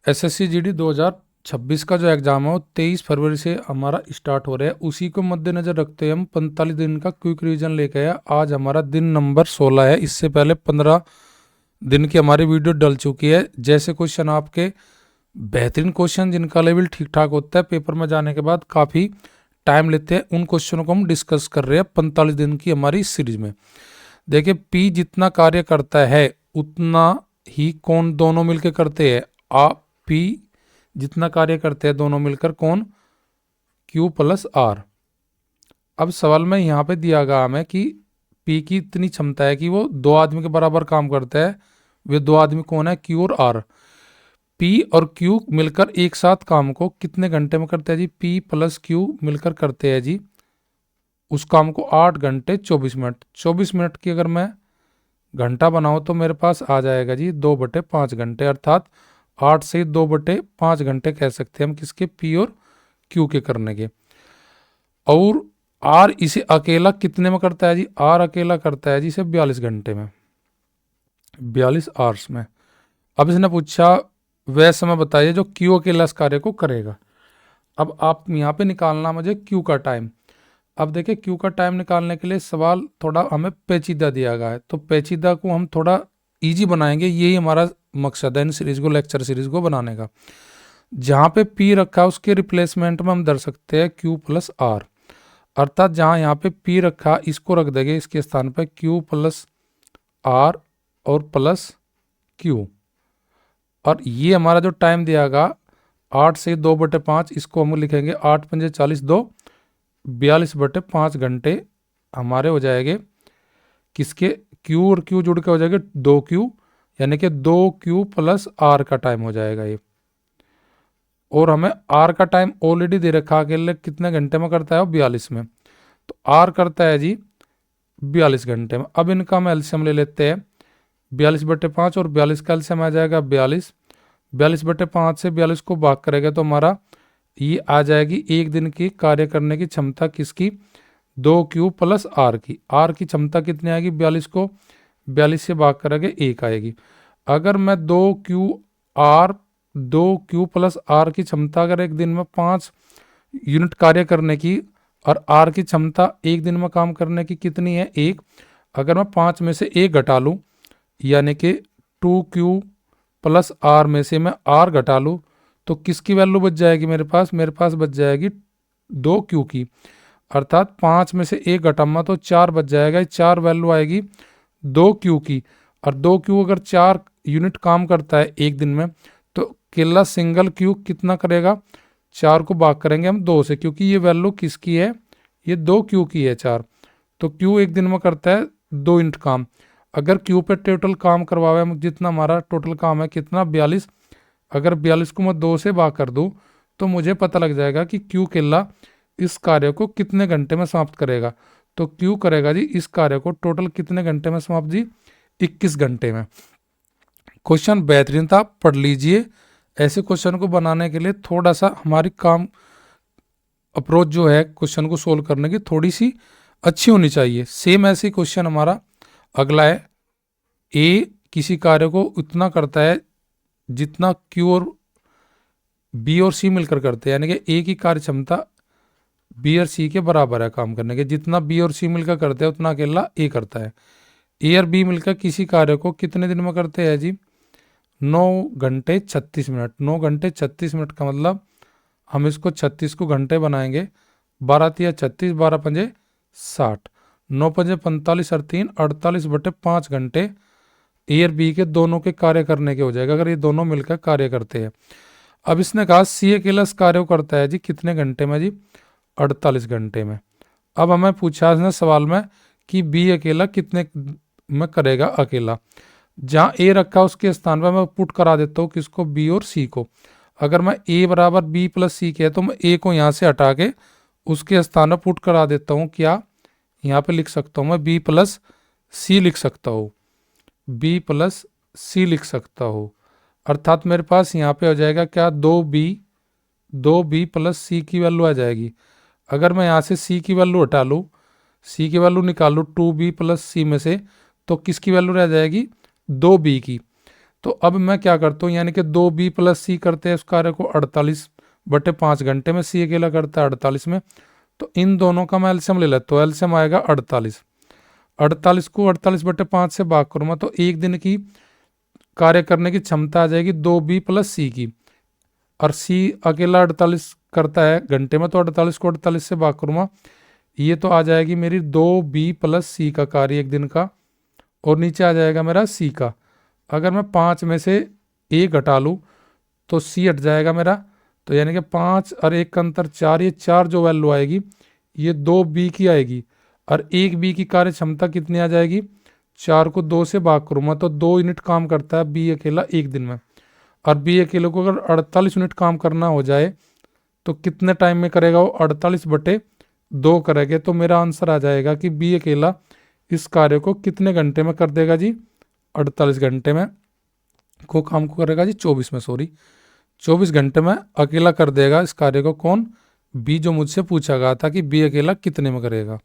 SSC GD 2026 का जो exam है वो 23 फरवरी से हमारा स्टार्ट हो रहा है। उसी को मद्देनज़र रखते हुए हम 45 दिन का क्विक रिवीजन लेके आए। आज हमारा दिन नंबर 16 है। इससे पहले 15 दिन की हमारी वीडियो डल चुकी है। जैसे क्वेश्चन आपके बेहतरीन क्वेश्चन जिनका लेवल ठीक ठाक होता है, पेपर में जाने के बाद काफ़ी टाइम लेते हैं, उन क्वेश्चनों को हम डिस्कस कर रहे हैं 45 दिन की हमारी इस सीरीज में। देखिए, पी जितना कार्य करता है उतना ही कौन दोनों मिलकर करते हैं। पी जितना कार्य करते हैं दोनों मिलकर कौन, क्यू प्लस आर। अब सवाल में यहाँ पे दिया गया हमें कि पी की इतनी क्षमता है कि वो दो आदमी के बराबर काम करता है। वे दो आदमी कौन है, क्यू और आर। पी और क्यू मिलकर एक साथ काम को कितने घंटे में करते हैं जी। पी प्लस क्यू मिलकर करते हैं जी उस काम को 8 घंटे 24 मिनट। 24 मिनट की अगर मैं घंटा बनाऊं तो मेरे पास आ जाएगा जी 2/5 घंटे, अर्थात 8 से 2/5 घंटे कह सकते हैं हम किसके, पी और क्यू के करने के। और आर इसे अकेला कितने में करता है जी। आर अकेला करता है जी इसे 42 घंटे में, 42 आवर्स में। अब इसने पूछा वह समय बताइए जो क्यू अकेला इस कार्य को करेगा। अब आप यहाँ पे निकालना मुझे क्यू का टाइम। अब देखिए, क्यू का टाइम निकालने के लिए सवाल थोड़ा हमें पेचीदा दिया गया है, तो पेचीदा को हम थोड़ा इजी बनाएंगे। यही हमारा मकसद है इन सीरीज को, लेक्चर सीरीज को बनाने का। जहाँ पे पी रखा है उसके रिप्लेसमेंट में हम धर सकते हैं क्यू प्लस आर, अर्थात जहाँ यहाँ पे पी रखा इसको रख देंगे इसके स्थान पे क्यू प्लस आर और प्लस क्यू। और ये हमारा जो टाइम दिया गया 8 से 2/5, इसको हम लिखेंगे 8 पंजे 40, 2 42/5 घंटे हमारे हो जाएंगे किसके, क्यू और क्यू जुड़ के हो जाएंगे 2Q, यानी कि 2Q प्लस आर का टाइम हो जाएगा ये। और हमें आर का टाइम ऑलरेडी दे रखा अकेले कितने घंटे में करता है, 42 में। तो आर करता है जी 42 घंटे में। अब इनका हम एलसीएम ले लेते हैं, 42/5 और 42 का एलसीएम आ जाएगा 42। 42/5 से 42 को भाग करेगा तो हमारा ये आ जाएगी एक दिन की कार्य करने की क्षमता किसकी, 2Q प्लस आर की। आर की क्षमता कितनी आएगी, 42 को 42 से भाग करेंगे 1 आएगी। अगर मैं 2Q प्लस आर की क्षमता अगर एक दिन में 5 यूनिट कार्य करने की, और आर की क्षमता एक दिन में काम करने की कितनी है, 1। अगर मैं 5 में से 1 घटा लूँ, यानी कि 2Q प्लस आर में से मैं आर घटा लूँ, तो किसकी वैल्यू बच जाएगी मेरे पास बच जाएगी 2Q की। अर्थात 5 में से 1 घटाऊंगा तो 4 बच जाएगा, 4 वैल्यू आएगी 2Q की। और 2Q अगर 4 यूनिट काम करता है एक दिन में, तो केवल सिंगल Q कितना करेगा, 4 को भाग करेंगे हम 2 से, क्योंकि ये वैल्यू किसकी है, ये 2Q की है 4। तो Q एक दिन में करता है 2 यूनिट काम। अगर Q पे टोटल काम करवावे हम, जितना हमारा टोटल काम है कितना, 42। अगर 42 को मैं 2 से भाग कर दूं तो मुझे पता लग जाएगा कि Q केला इस कार्य को कितने घंटे में समाप्त करेगा। तो Q करेगा जी इस कार्य को टोटल कितने घंटे में समाप्त जी, 21 घंटे में। क्वेश्चन बेहतरीन था, पढ़ लीजिए। ऐसे क्वेश्चन को बनाने के लिए थोड़ा सा हमारी काम अप्रोच जो है क्वेश्चन को सोल्व करने की थोड़ी सी अच्छी होनी चाहिए। सेम ऐसे क्वेश्चन हमारा अगला है। ए किसी कार्य को उतना करता है जितना Q और बी और सी मिलकर करते हैं, यानी कि ए की कार्य क्षमता बी और सी के बराबर है काम करने के। जितना बी और सी मिलकर करते हैं उतना अकेला ए करता है। ए और बी मिलकर किसी कार्य को कितने दिन में करते हैं जी, 9 घंटे 36 मिनट। 9 घंटे 36 मिनट का मतलब हम इसको 36 को घंटे बनाएंगे, 12 तिया 36, 12 पंजे 60, 9 पंजे 45 और 3 48/5 घंटे ए और बी के दोनों के कार्य करने के हो जाएगा, अगर ये दोनों मिलकर कार्य करते हैं। अब इसने कहा सी अकेला इस कार्य को करता है जी कितने घंटे में जी, 48 घंटे में। अब हमें पूछा इसने सवाल में कि बी अकेला कितने में करेगा अकेला। जहाँ ए रखा उसके स्थान पर मैं पुट करा देता हूँ किसको, बी और सी को। अगर मैं ए बराबर बी प्लस सी के, तो मैं ए को यहाँ से हटा के उसके स्थान पर पुट करा देता हूँ। क्या यहाँ पे लिख सकता हूँ मैं, बी प्लस सी लिख सकता हूँ, बी प्लस सी लिख सकता हूँ। अर्थात मेरे पास यहाँ पे हो जाएगा क्या, 2b प्लस सी की वैल्यू आ जाएगी। अगर मैं यहाँ से सी की वैल्यू हटा लूँ, सी की वैल्यू निकाल लूँ 2b प्लस सी में से, तो किसकी वैल्यू रह जाएगी, 2b की। तो अब मैं क्या करता हूँ, यानी कि 2b प्लस सी करते हैं उस कार्य को 48/5 घंटे में, सी अकेला करता है 48 में। तो इन दोनों का मैं एलसीएम ले लेता हूँ, एलसीएम आएगा 48। 48 को 48/5 से भाग करूँगा तो एक दिन की कार्य करने की क्षमता आ जाएगी 2b प्लस सी की, और सी अकेला 48 करता है घंटे में, तो 48 को 48 से भाग करूँगा, ये तो आ जाएगी मेरी 2b प्लस सी का कार्य एक दिन का, और नीचे आ जाएगा मेरा सी का। अगर मैं 5 में से ए घटा लूँ तो सी हट जाएगा मेरा, तो यानी कि 5 और 1 का अंतर 4, ये 4 जो वैल्यू आएगी ये 2b की आएगी, और 1b की कार्य क्षमता कितनी आ जाएगी, 4 को 2 से भाग करूँगा तो 2 यूनिट काम करता है बी अकेला एक दिन में। और बी अकेले को अगर 48 यूनिट काम करना हो जाए तो कितने टाइम में करेगा वो, 48/2 करेंगे, तो मेरा आंसर आ जाएगा कि बी अकेला इस कार्य को कितने घंटे में कर देगा जी, 48 घंटे में को काम को करेगा जी, 24 में, सॉरी 24 घंटे में अकेला कर देगा इस कार्य को। कौन, बी, जो मुझसे पूछा गया था कि बी अकेला कितने में करेगा।